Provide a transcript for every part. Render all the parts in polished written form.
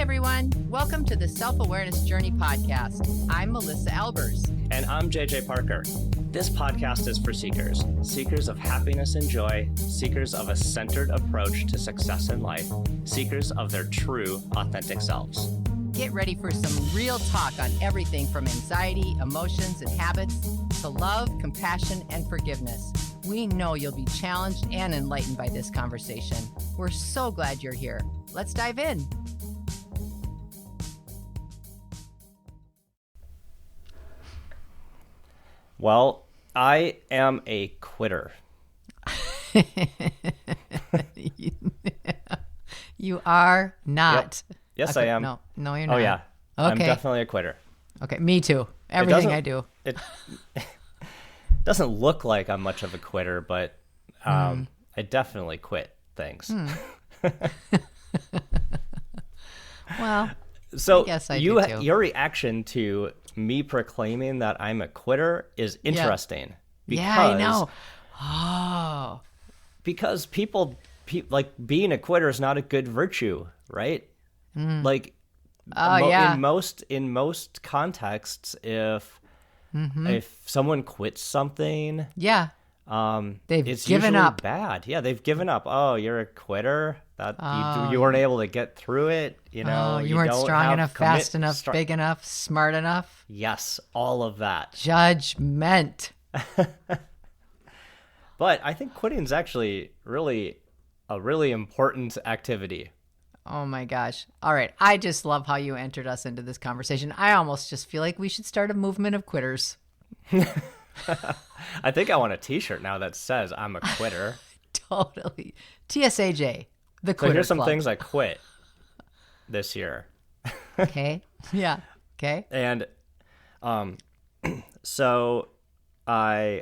everyone. Welcome to the Self-Awareness Journey podcast. I'm Melissa Albers. And I'm JJ Parker. This podcast is for seekers, seekers of happiness and joy, seekers of a centered approach to success in life, seekers of their true, authentic selves. Get ready for some real talk on everything from anxiety, emotions, and habits to love, compassion, and forgiveness. We know you'll be challenged and enlightened by this conversation. We're so glad you're here. Let's dive in. Well, I am a quitter. You are not. Yep. Yes, I am. No, you're not. Oh, yeah. Okay. I'm definitely a quitter. Okay, me too. Everything I do. It doesn't look like I'm much of a quitter, but I definitely quit things. Well, so I guess I do too. Your reaction to me proclaiming that I'm a quitter is interesting. Yeah, I know. Oh. Because people like being a quitter is not a good virtue, right? Like, in most contexts, if someone quits something, they've it's given usually up. bad. Yeah, they've given up. Oh, you're a quitter. That you weren't able to get through it. You know, you weren't don't strong have enough, fast enough, big enough, smart enough. Yes, all of that. Judgment. But I think quitting is actually a really important activity. Oh my gosh. All right. I just love how you entered us into this conversation. I almost just feel like we should start a movement of quitters. I think I want a t-shirt now that says I'm a quitter. Totally. TSAJ, the quitter So here's some club. things I quit this year. Okay. Yeah. Okay. And so I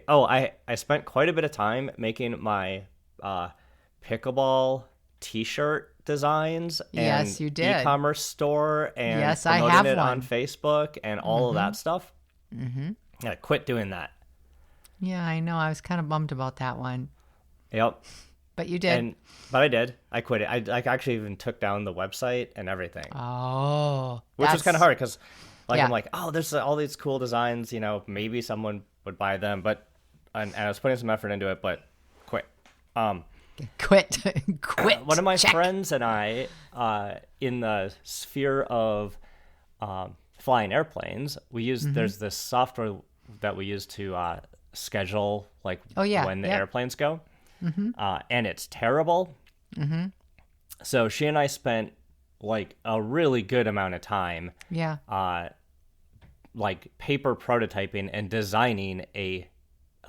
spent quite a bit of time making my pickleball t-shirt designs and Yes, you did. e-commerce store and Yes, I promoting have it one. on Facebook and all of that stuff. And I quit doing that. Yeah, I know. I was kind of bummed about that one. Yep. But you did. But I did. I quit it. I actually even took down the website and everything. Oh. Which was kind of hard because Yeah. I'm like, oh, there's all these cool designs, you know, maybe someone would buy them, but and I was putting some effort into it, but quit. Quit. Quit. One of my Check. friends and I, in the sphere of flying airplanes, we use there's this software that we use to schedule like when the airplanes go, and it's terrible. So she and I spent like a really good amount of time, like paper prototyping and designing a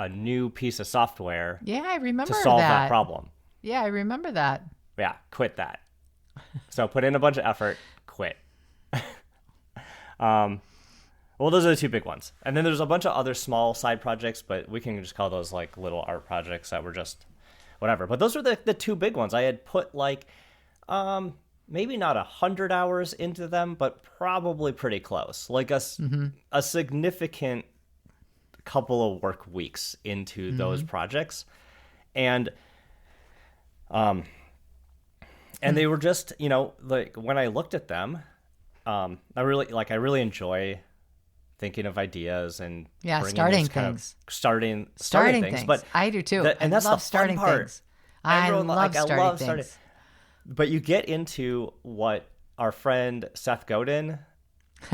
new piece of software. Yeah, I remember to solve that problem. Yeah, I remember that. Yeah, quit that. So put in a bunch of effort, quit. Well, those are the two big ones. And then there's a bunch of other small side projects, but we can just call those like little art projects that were just whatever. But those are the two big ones. I had put like maybe not 100 hours into them, but probably pretty close. Like a significant couple of work weeks into those projects. And they were just, you know, like when I looked at them, I really enjoy thinking of ideas and starting things. Starting things. But I do too. And that's love the starting fun part. things. I love starting things. But you get into what our friend Seth Godin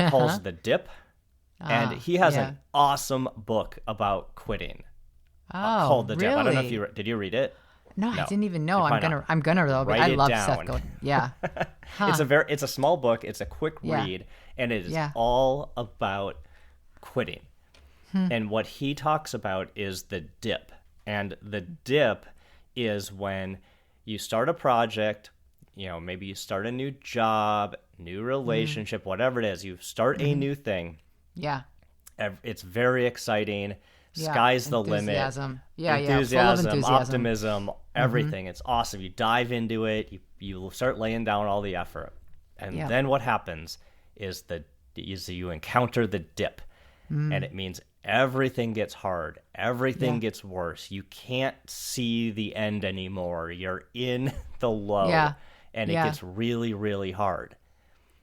calls the dip. And he has an awesome book about quitting called The Dip. I don't know if did you read it? No, I didn't even know. I'm gonna though. But Write I it love down. Seth Godin. Yeah. It's a small book. It's a quick read, and it is all about quitting. And what he talks about is the dip. And the dip is when you start a project, you know, maybe you start a new job, new relationship, whatever it is, you start a new thing. Yeah. It's very exciting. Sky's the limit. Enthusiasm. Full of enthusiasm, optimism, everything. It's awesome. You dive into it. You start laying down all the effort. And then what happens is you encounter the dip. And it means everything gets hard. Everything gets worse. You can't see the end anymore. You're in the low. And it gets really, really hard.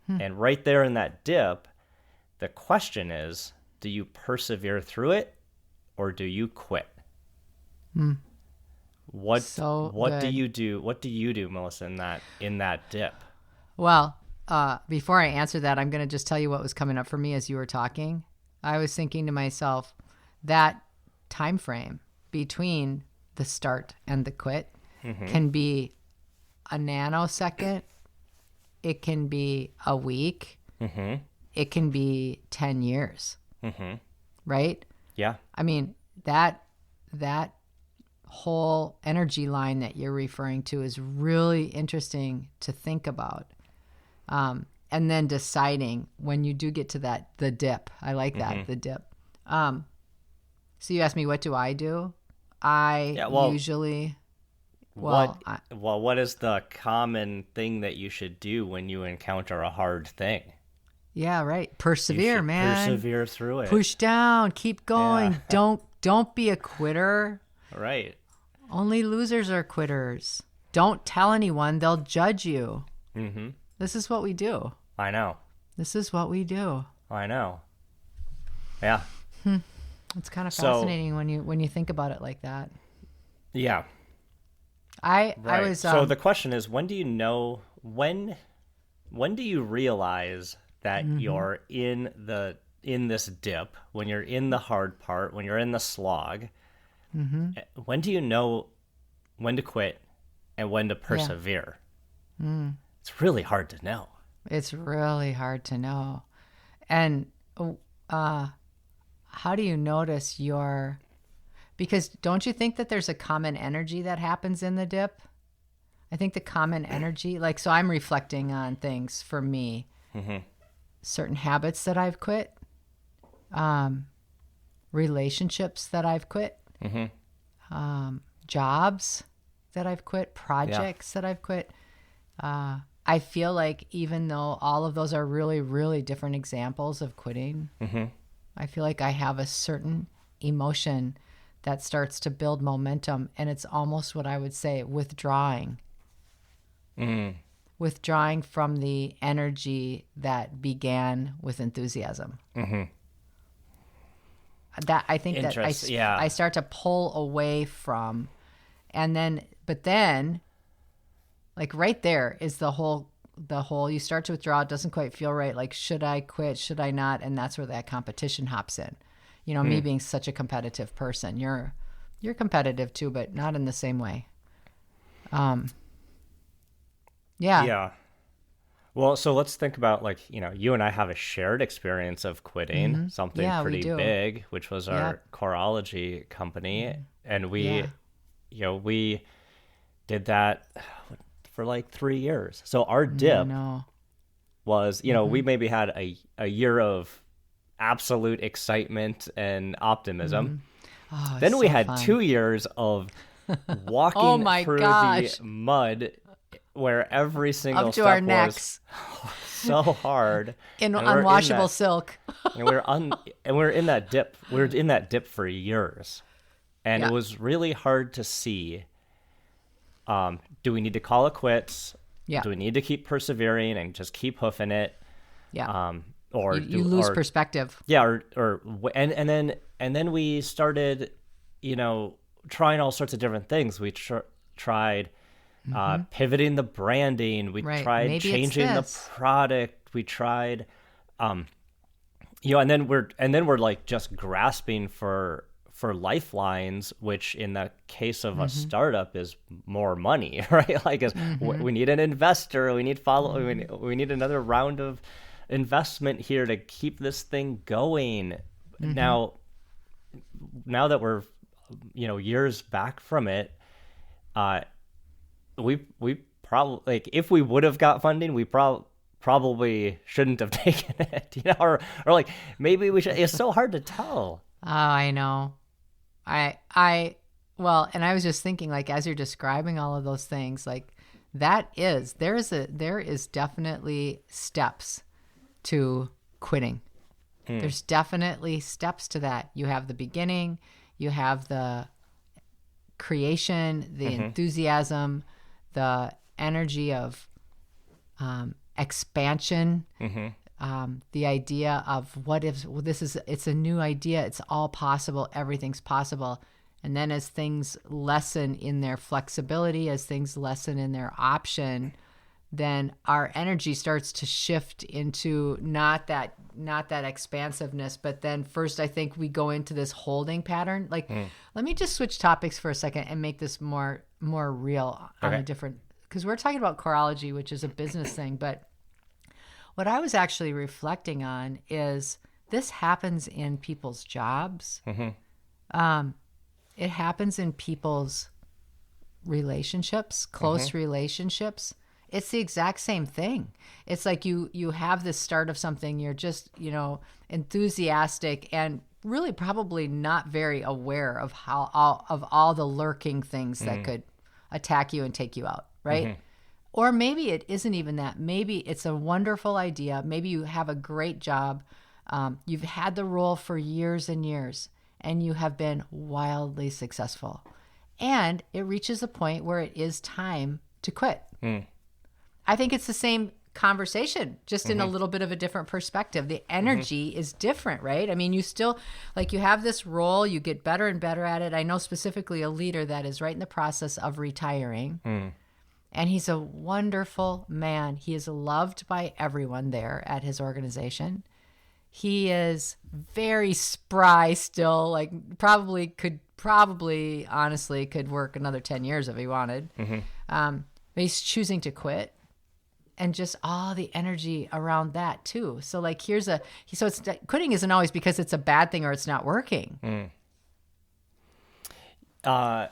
And right there in that dip, the question is, do you persevere through it or do you quit? What do you do? What do you do, Melissa, in that dip? Well, before I answer that, I'm going to just tell you what was coming up for me as you were talking. I was thinking to myself, that time frame between the start and the quit can be a nanosecond. It can be a week. It can be 10 years. Right? Yeah. I mean, that whole energy line that you're referring to is really interesting to think about. And then deciding when you do get to the dip. I like that, the dip. So you asked me, what do I do? Usually... what is the common thing that you should do when you encounter a hard thing? Yeah, right. Persevere, man. Persevere through it. Push down. Keep going. Yeah. Don't be a quitter. Right. Only losers are quitters. Don't tell anyone. They'll judge you. This is what we do. I know. This is what we do. I know. Yeah. It's kind of fascinating when you think about it like that. Yeah. I was so the question is, when do you know when do you realize that you're in this dip, when you're in the hard part, when you're in the slog? When do you know when to quit and when to persevere? It's really hard to know. It's really hard to know. And how do you notice because don't you think that there's a common energy that happens in the dip? I think the common energy, so I'm reflecting on things for me, certain habits that I've quit, relationships that I've quit, jobs that I've quit, projects that I've quit. I feel like even though all of those are really, really different examples of quitting, I feel like I have a certain emotion that starts to build momentum, and it's almost what I would say withdrawing. Withdrawing from the energy that began with enthusiasm. That I think that I start to pull away from, but then, right there is the whole you start to withdraw. It doesn't quite feel right. Like, should I quit? Should I not? And that's where that competition hops in. Me being such a competitive person, you're competitive too, but not in the same way. Yeah. Well, so let's think about you and I have a shared experience of quitting something pretty big, which was our Choreology company. And we did that for 3 years. So our dip was, we maybe had a year of absolute excitement and optimism. Then we had 2 years of walking through the mud where every single up to step our necks was so hard in unwashable silk. And we're in that dip. We were in that dip for years, and it was really hard to see. Do we need to call it quits? Yeah. Do we need to keep persevering and just keep hoofing it? Yeah. Or you lose perspective. Yeah. And then we started, trying all sorts of different things. We tried pivoting the branding. We tried changing the product. We tried, and then we're just grasping for lifelines, which in the case of a startup is more money, right? We need an investor. We need we need another round of investment here to keep this thing going. Now that we're years back from it, we probably if we would have got funding, we probably shouldn't have taken it, or maybe we should. It's so hard to tell. Oh, I know. And I was just thinking, as you're describing all of those things, there is definitely steps to quitting. There's definitely steps to that. You have the beginning, you have the creation, the enthusiasm, the energy of expansion, the idea of what if it's a new idea, it's all possible, everything's possible. And then as things lessen in their flexibility, as things lessen in their option, then our energy starts to shift into not that expansiveness, but then first I think we go into this holding pattern. Like, let me just switch topics for a second and make this more real on a different, because we're talking about choreology, which is a business thing, but what I was actually reflecting on is this happens in people's jobs. It happens in people's relationships, close relationships. It's the exact same thing. It's like you have this start of something, you're just, enthusiastic and really probably not very aware of all the lurking things that could attack you and take you out, right? Or maybe it isn't even that. Maybe it's a wonderful idea. Maybe you have a great job. You've had the role for years and years, and you have been wildly successful. And it reaches a point where it is time to quit. I think it's the same conversation, just in a little bit of a different perspective. The energy is different, right? I mean, you still, you have this role, you get better and better at it. I know specifically a leader that is right in the process of retiring. And he's a wonderful man. He is loved by everyone there at his organization. He is very spry still, probably honestly could work another 10 years if he wanted. But he's choosing to quit. And just all the energy around that too. So quitting isn't always because it's a bad thing or it's not working. That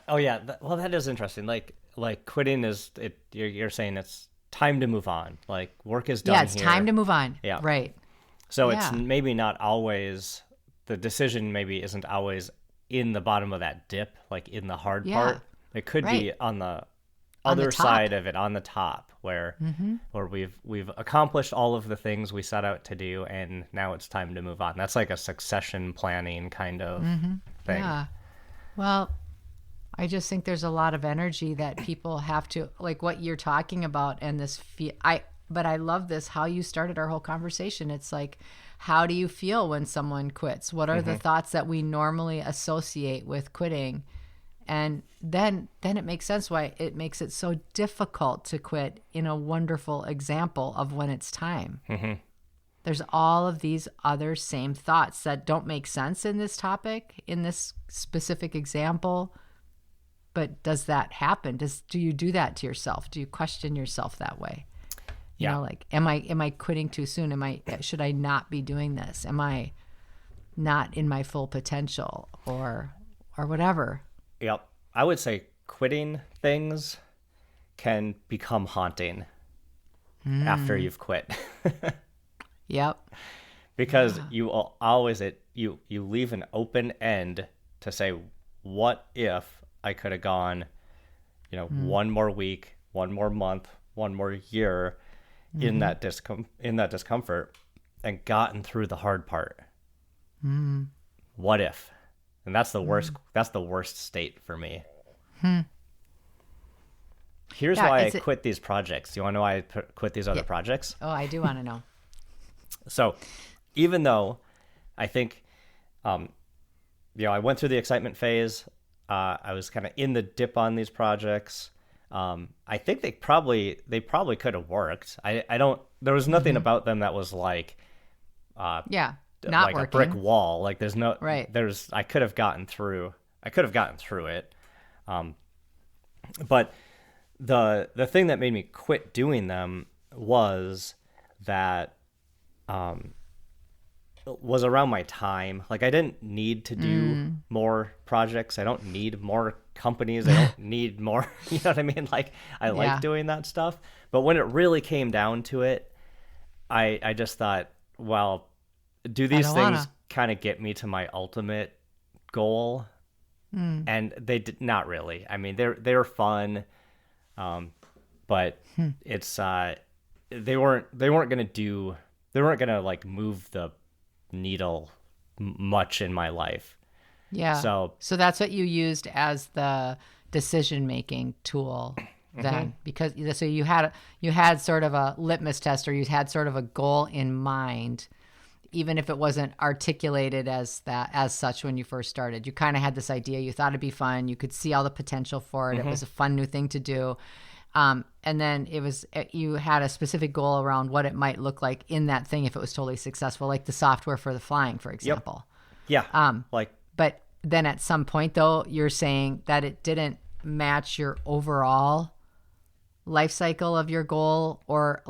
is interesting. Like quitting is it. You're saying it's time to move on. Like work is done. Yeah, it's time to move on. Yeah, right. So it's maybe not always, the decision maybe isn't always in the bottom of that dip, like in the hard part. It could be on the other side of it, on the top, where we've accomplished all of the things we set out to do, and now it's time to move on. That's like a succession planning kind of thing. Yeah. Well, I just think there's a lot of energy that people have to, like what you're talking about, and but I love this, how you started our whole conversation. It's like, how do you feel when someone quits? What are the thoughts that we normally associate with quitting? And then it makes sense why it makes it so difficult to quit in a wonderful example of when it's time. There's all of these other same thoughts that don't make sense in this topic, in this specific example. But does that happen? Do you do that to yourself? Do you question yourself that way? You know, like, am I quitting too soon? Should I not be doing this? Am I not in my full potential or whatever? Yep. I would say quitting things can become haunting after you've quit. Yep. Because you always, you leave an open end to say, what if I could have gone, one more week, one more month, one more year in that discomfort and gotten through the hard part? What if? And that's the worst. That's the worst state for me. Here's why I quit these projects. Do you want to know why I quit these other projects? Oh, I do want to know. So, even though I think, I went through the excitement phase. I was kind of in the dip on these projects. I think they probably could have worked. There was nothing about them that was like, not like working. a brick wall. Like there's no, right. I could have gotten through it. But the thing that made me quit doing them was that, was around my time. Like I didn't need to do more projects. I don't need more companies. I don't need more, you know what I mean? Like I like doing that stuff. But when it really came down to it, I just thought, well, do these things kind of get me to my ultimate goal? And they did not really. I mean, they were fun, but it's they weren't gonna like move the needle much in my life. Yeah. So that's what you used as the decision making tool then, because so you had sort of a litmus test, or you had sort of a goal in mind, even if it wasn't articulated as such when you first started. You kind of had this idea, you thought it'd be fun, you could see all the potential for it. It was a fun new thing to do. And then you had a specific goal around what it might look like in that thing if it was totally successful, like the software for the flying, for example. Yep. Yeah. But then at some point, though, you're saying that it didn't match your overall life cycle of your goal, or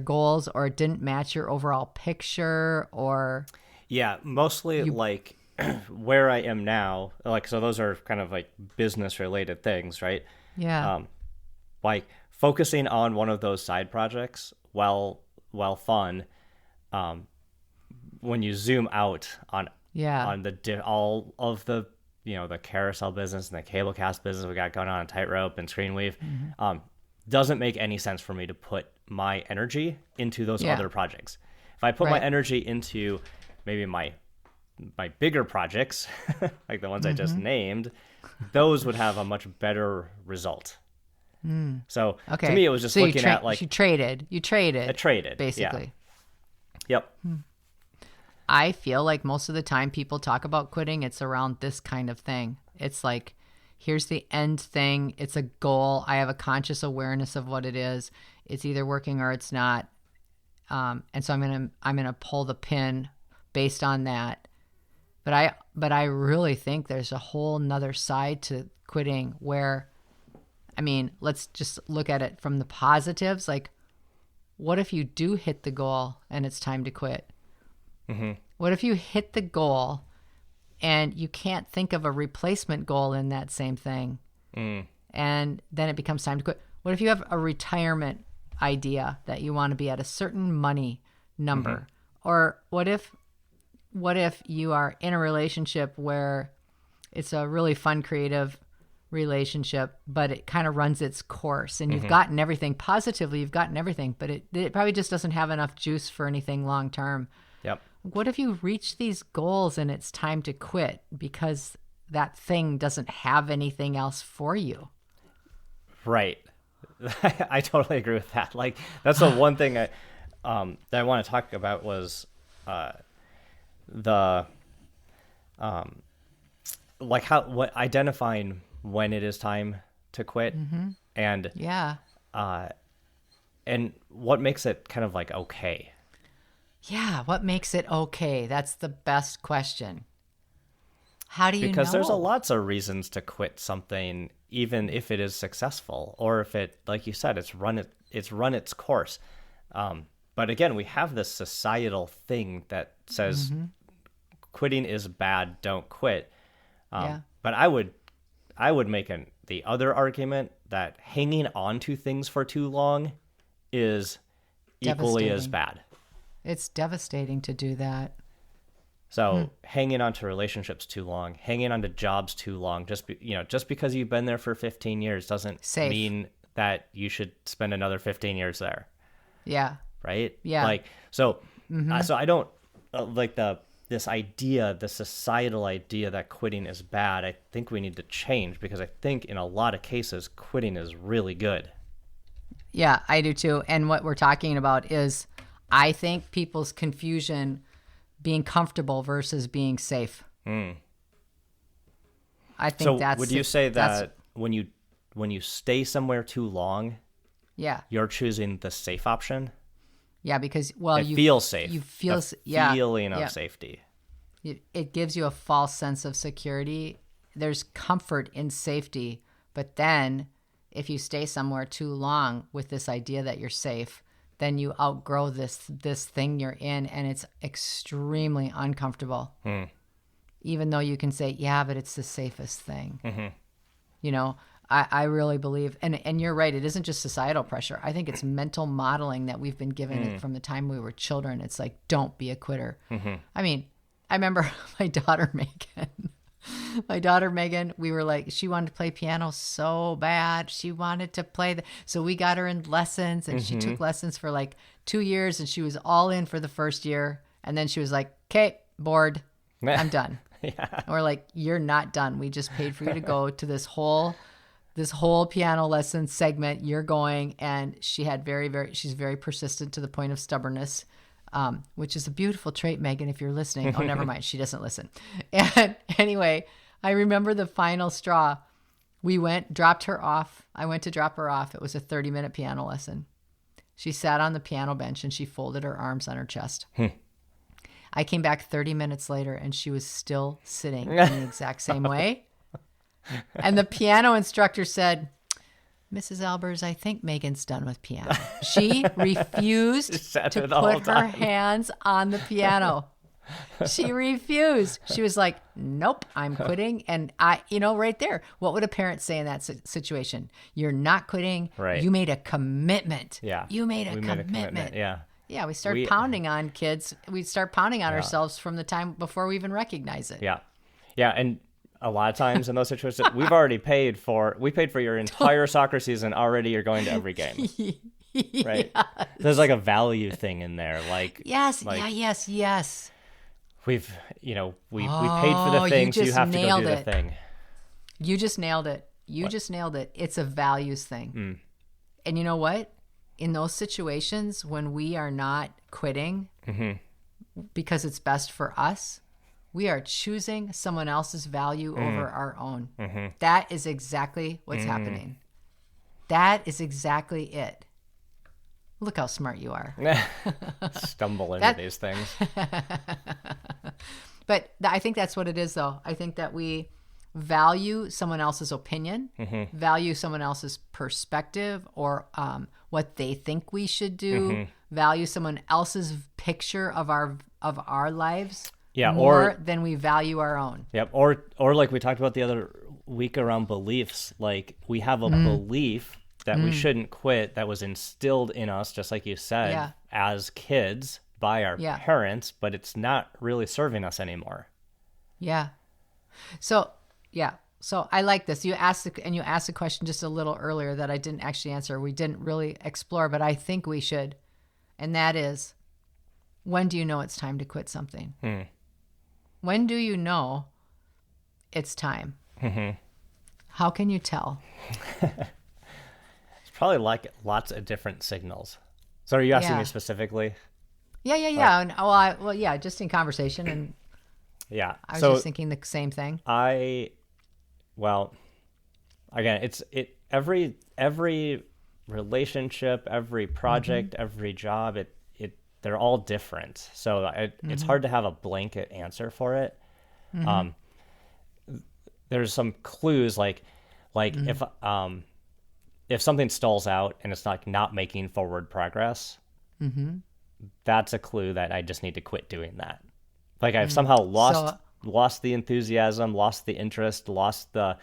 goals, or it didn't match your overall picture, or... Yeah, mostly like where I am now, like, so those are kind of like business related things, right? Yeah. Like focusing on one of those side projects, while fun, when you zoom out on all of the, the carousel business and the cable cast business we got going on, Tightrope and Screenweave, doesn't make any sense for me to put my energy into those other projects. If I put my energy into maybe my bigger projects, like the ones I just named, those would have a much better result. So to me, it was just looking at like... You traded. I traded, Yeah. basically. Yep. I feel like most of the time people talk about quitting, it's around this kind of thing. It's like, here's the end thing. It's a goal. I have a conscious awareness of what it is. It's either working or it's not. And so I'm gonna pull the pin based on that. But I really think there's a whole nother side to quitting where, I mean, let's just look at it from the positives. Like, what if you do hit the goal and it's time to quit? What if you hit the goal and you can't think of a replacement goal in that same thing? And then it becomes time to quit. What if you have a retirement idea that you want to be at a certain money number? Or what if you are in a relationship where it's a really fun, creative relationship, but it kind of runs its course, and you've gotten everything positively, you've gotten everything, but it probably just doesn't have enough juice for anything long term. Yep. What if you reach these goals and it's time to quit because that thing doesn't have anything else for you? Right. I totally agree with that. Like, that's the one thing that I want to talk about was identifying when it is time to quit, and and what makes it kind of like okay. Yeah, what makes it okay? That's the best question. How do you know? Because there's lots of reasons to quit something, even if it is successful, or if it, like you said, it's run its course. But again, we have this societal thing that says quitting is bad, don't quit. But I would make the other argument that hanging on to things for too long is equally as bad. It's devastating to do that. So hanging on to relationships too long, hanging on to jobs too long, just because you've been there for 15 years doesn't mean that you should spend another 15 years there. Yeah. Right? Yeah. Like, so I don't like this idea, the societal idea that quitting is bad. I think we need to change, because I think in a lot of cases, quitting is really good. Yeah, I do too. And what we're talking about is, I think people's confusion being comfortable versus being safe. I think so would you say that when you stay somewhere too long, you're choosing the safe option? Yeah, because you feel safe. You feel feeling of safety. It gives you a false sense of security. There's comfort in safety, but then if you stay somewhere too long with this idea that you're safe, then you outgrow this thing you're in, and it's extremely uncomfortable. Even though you can say, yeah, but it's the safest thing. I really believe, and you're right, it isn't just societal pressure. I think it's mental modeling that we've been given from the time we were children. It's like, don't be a quitter. I mean, I remember my daughter Megan, we were like, she wanted to play piano so bad. She wanted to play. So we got her in lessons, and she took lessons for like 2 years, and she was all in for the first year. And then she was like, okay, bored. I'm done. And we're like, you're not done. We just paid for you to go to this whole this whole piano lesson segment, you're going, and she had she's very persistent to the point of stubbornness, which is a beautiful trait, Megan, if you're listening. Oh, never mind. She doesn't listen. And anyway, I remember the final straw. We dropped her off. I went to drop her off. It was a 30-minute piano lesson. She sat on the piano bench and she folded her arms on her chest. I came back 30 minutes later and she was still sitting in the exact same way. And the piano instructor said, Mrs. Albers, I think Megan's done with piano. She refused to put her hands on the piano. She refused. She was like, nope, I'm quitting. And right there, what would a parent say in that situation? You're not quitting. Right. You made a commitment. Yeah. You made a commitment. Yeah. Yeah, we start pounding on kids. We start pounding on ourselves from the time before we even recognize it. Yeah. Yeah, and a lot of times in those situations, we've already paid for your entire soccer season already. You're going to every game. Right? Yes. There's like a value thing in there. Yes. We paid for the thing, so you have to go do the thing. You just nailed it. Just nailed it. It's a values thing. And you know what? In those situations when we are not quitting because it's best for us, we are choosing someone else's value over our own. That is exactly what's happening. That is exactly it. Look how smart you are. Stumble into these things. But I think that's what it is, though. I think that we value someone else's opinion, value someone else's perspective, or what they think we should do, value someone else's picture of our lives. Yeah, more than we value our own. Yep. Or like we talked about the other week around beliefs. Like we have a belief that we shouldn't quit that was instilled in us, just like you said, as kids by our parents, but it's not really serving us anymore. Yeah. So I like this. You asked a question just a little earlier that I didn't actually answer. We didn't really explore, but I think we should. And that is, when do you know it's time to quit something? When do you know it's time? How can you tell? It's probably like lots of different signals. So are you asking me specifically? Yeah. Just in conversation. And yeah. I was just thinking the same thing. Again, every relationship, every project, every job, they're all different. So it's hard to have a blanket answer for it. There's some clues like if something stalls out and it's not making forward progress, that's a clue that I just need to quit doing that. Like I've somehow lost the enthusiasm, lost the interest, lost the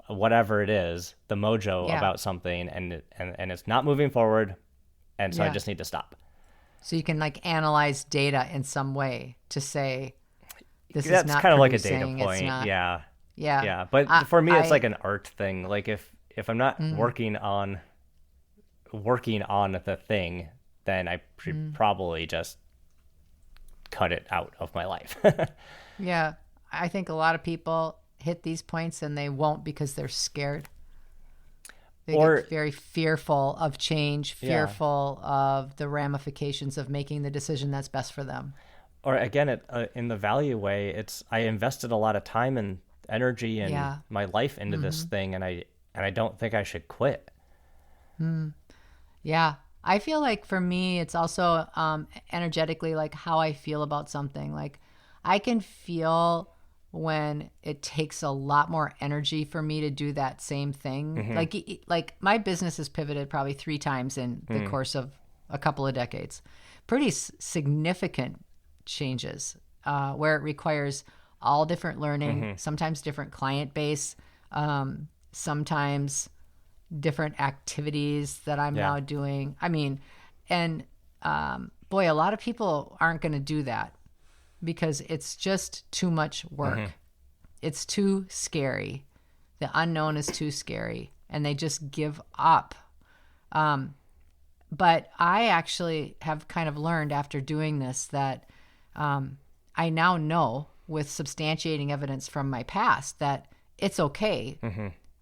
whatever it is, the mojo about something, and it's not moving forward, and so I just need to stop. So you can analyze data in some way to say this is not kind of like a data point. Yeah. But for me, it's like an art thing. Like if I'm not working on the thing, then I should probably just cut it out of my life. Yeah. I think a lot of people hit these points and they won't because they're scared. They get very fearful of change, fearful of the ramifications of making the decision that's best for them. Or again, in the value way, I invested a lot of time and energy and my life into this thing, and I don't think I should quit. Yeah. I feel like for me, it's also energetically like how I feel about something. Like I can feel when it takes a lot more energy for me to do that same thing. Like my business has pivoted probably 3 times in the course of a couple of decades. Pretty significant changes where it requires all different learning, sometimes different client base, sometimes different activities that I'm now doing. I mean, and boy, a lot of people aren't going to do that because it's just too much work. It's too scary. The unknown is too scary, and they just give up. But I actually have kind of learned after doing this that I now know with substantiating evidence from my past that it's okay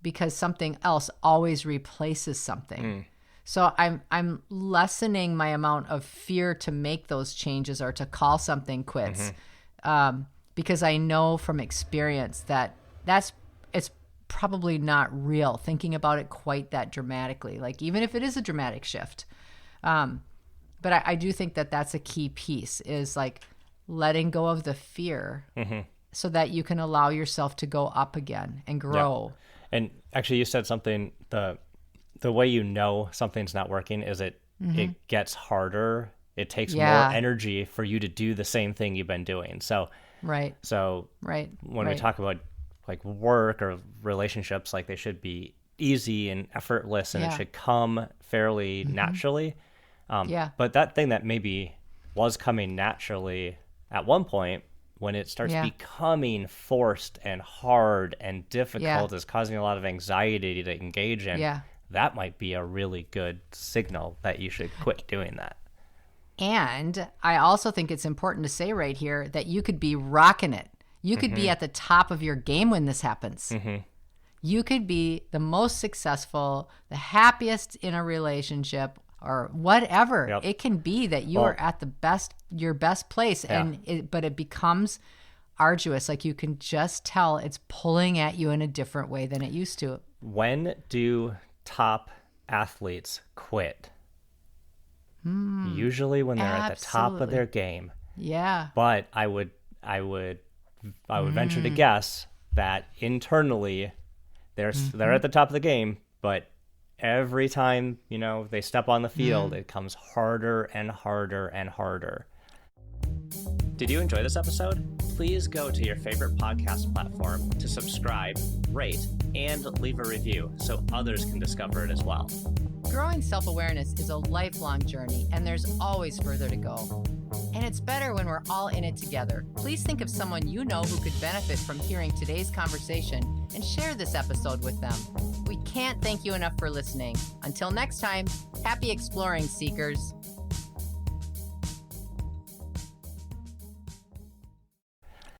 because something else always replaces something. So I'm lessening my amount of fear to make those changes or to call something quits, because I know from experience that it's probably not real, thinking about it quite that dramatically, like even if it is a dramatic shift. But I do think that that's a key piece, is like letting go of the fear so that you can allow yourself to go up again and grow. Yeah. And actually, you said something, the way you know something's not working is it gets harder. It takes more energy for you to do the same thing you've been doing. So when we talk about like work or relationships, like they should be easy and effortless, and it should come fairly naturally. But that thing that maybe was coming naturally at one point, when it starts becoming forced and hard and difficult, is causing a lot of anxiety to engage in, that might be a really good signal that you should quit doing that. And I also think it's important to say right here that you could be rocking it. You could be at the top of your game when this happens. You could be the most successful, the happiest in a relationship, or whatever. It can be that you are at your best place, but it becomes arduous. Like you can just tell it's pulling at you in a different way than it used to. When do top athletes quit? Usually when they're at the top of their game. Yeah. But I would venture to guess that internally they're at the top of the game, but every time, they step on the field, it comes harder and harder and harder. Did you enjoy this episode? Please go to your favorite podcast platform to subscribe, rate, and leave a review so others can discover it as well. Growing self-awareness is a lifelong journey, and there's always further to go. And it's better when we're all in it together. Please think of someone you know who could benefit from hearing today's conversation and share this episode with them. We can't thank you enough for listening. Until next time, happy exploring, seekers.